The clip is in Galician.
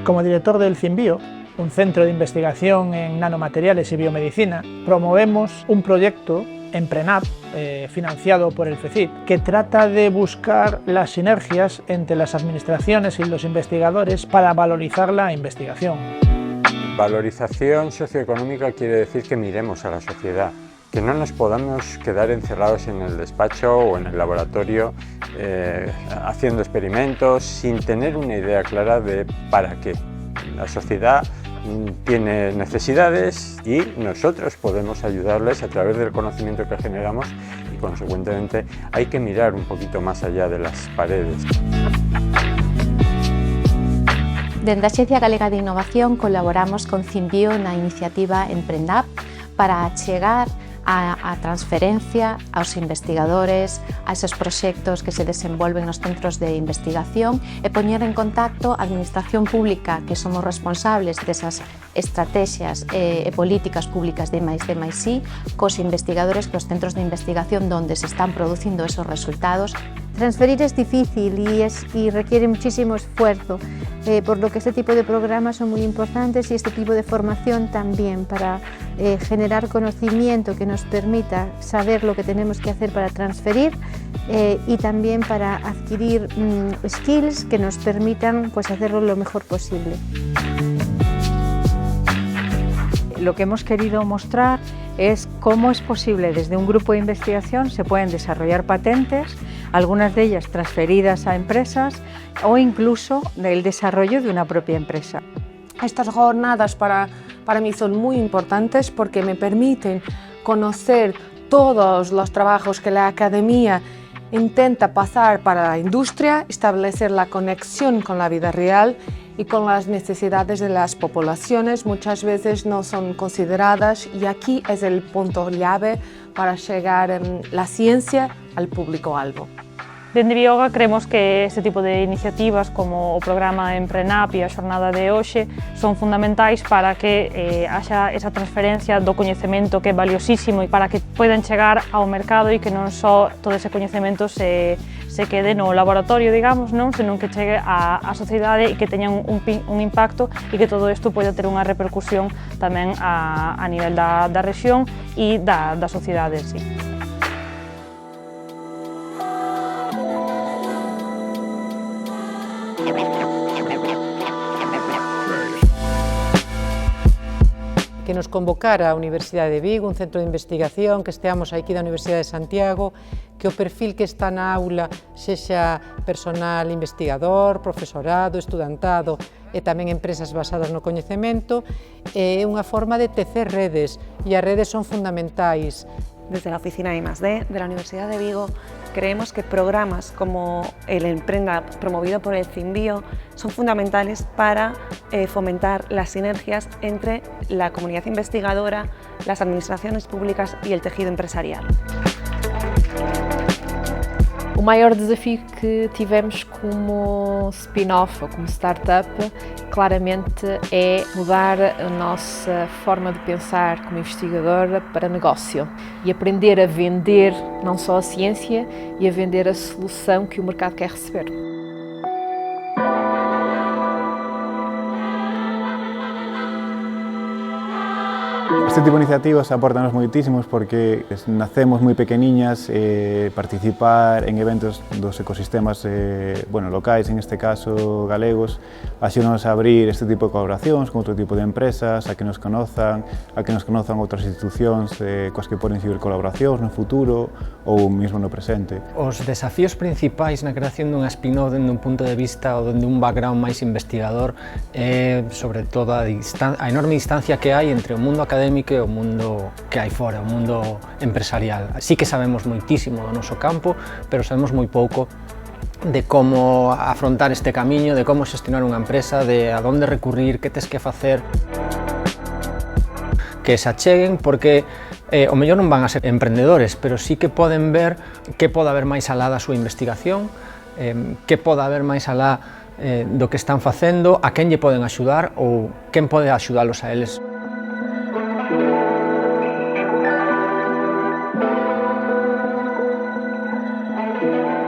Como director del CINBio, un centro de investigación en nanomateriales y biomedicina, promovemos un proyecto EMPRENAP, financiado por el FECIT, que trata de buscar las sinergias entre las administraciones y los investigadores para valorizar la investigación. Valorización socioeconómica quiere decir que miremos a la sociedad, que no nos podamos quedar encerrados en el despacho o en el laboratorio haciendo experimentos sin tener una idea clara de para qué. La sociedad tiene necesidades y nosotros podemos ayudarles a través del conocimiento que generamos y, consecuentemente, hay que mirar un poquito más allá de las paredes. Dende a Axencia Galega de Innovación colaboramos con CINBio na iniciativa EMPRENAP para achegar a transferencia aos investigadores, a esos proxectos que se desenvolven nos centros de investigación e poñer en contacto a administración pública, que somos responsables desas estrategias e políticas públicas de I+D+I, cos investigadores, cos centros de investigación donde se están producindo esos resultados. Transferir es difícil y requiere muchísimo esfuerzo, por lo que este tipo de programas son muy importantes y este tipo de formación también para generar conocimiento que nos permita saber lo que tenemos que hacer para transferir y también para adquirir skills que nos permitan pues, hacerlo lo mejor posible. Lo que hemos querido mostrar es cómo es posible desde un grupo de investigación se pueden desarrollar patentes, algunas de ellas transferidas a empresas o incluso el desarrollo de una propia empresa. Estas jornadas para mí son muy importantes porque me permiten conocer todos los trabajos que la academia intenta pasar para la industria, establecer la conexión con la vida real y con las necesidades de las poblaciones, muchas veces no son consideradas y aquí es el punto clave para llegar la ciencia al público albo. Dende Bioga creemos que este tipo de iniciativas como o programa EMPRENAP e a xornada de hoxe son fundamentais para que haxa esa transferencia do coñecemento que é valiosísimo e para que poidan chegar ao mercado e que non só todo ese coñecemento se quede no laboratorio, digamos, non? Senón que chegue á sociedade e que teña un impacto e que todo isto poida ter unha repercusión tamén a nivel da rexión e da sociedade en sí. Que nos convocara a Universidade de Vigo, un centro de investigación, que esteamos aquí da Universidade de Santiago, que o perfil que está na aula sexa personal investigador, profesorado, estudantado e tamén empresas basadas no coñecemento, é unha forma de tecer redes, e as redes son fundamentais. Desde la oficina de I+D de la Universidad de Vigo creemos que programas como el EMPRENAP promovido por el CINBio son fundamentales para fomentar las sinergias entre la comunidad investigadora, las administraciones públicas y el tejido empresarial. O maior desafio que tivemos como spin-off ou como startup, claramente, é mudar a nossa forma de pensar como investigadora para negócio e aprender a vender não só a ciência e a vender a solução que o mercado quer receber. Este tipo de iniciativas aportanos moitísimos porque nacemos moi pequeniñas, participar en eventos dos ecosistemas locais, en este caso galegos, axúdanos a abrir este tipo de colaboracións con outro tipo de empresas, a que nos conozan outras institucións coas que poden seguir colaboracións no futuro ou mesmo no presente. Os desafíos principais na creación dunha spin-off dende un punto de vista ou dende un background máis investigador é, sobre todo, a enorme distancia que hai entre o mundo académico e o mundo que hai fora, o mundo empresarial. Sí que sabemos moitísimo do noso campo, pero sabemos moi pouco de como afrontar este camiño, de como xestionar unha empresa, de a onde recurrir, que tes que facer. Que se acheguen porque o mellor non van a ser emprendedores, pero sí que poden ver que pode haber máis alá da súa investigación, que pode haber máis alá do que están facendo, a quen lle poden axudar ou quen pode axudalos a eles. Música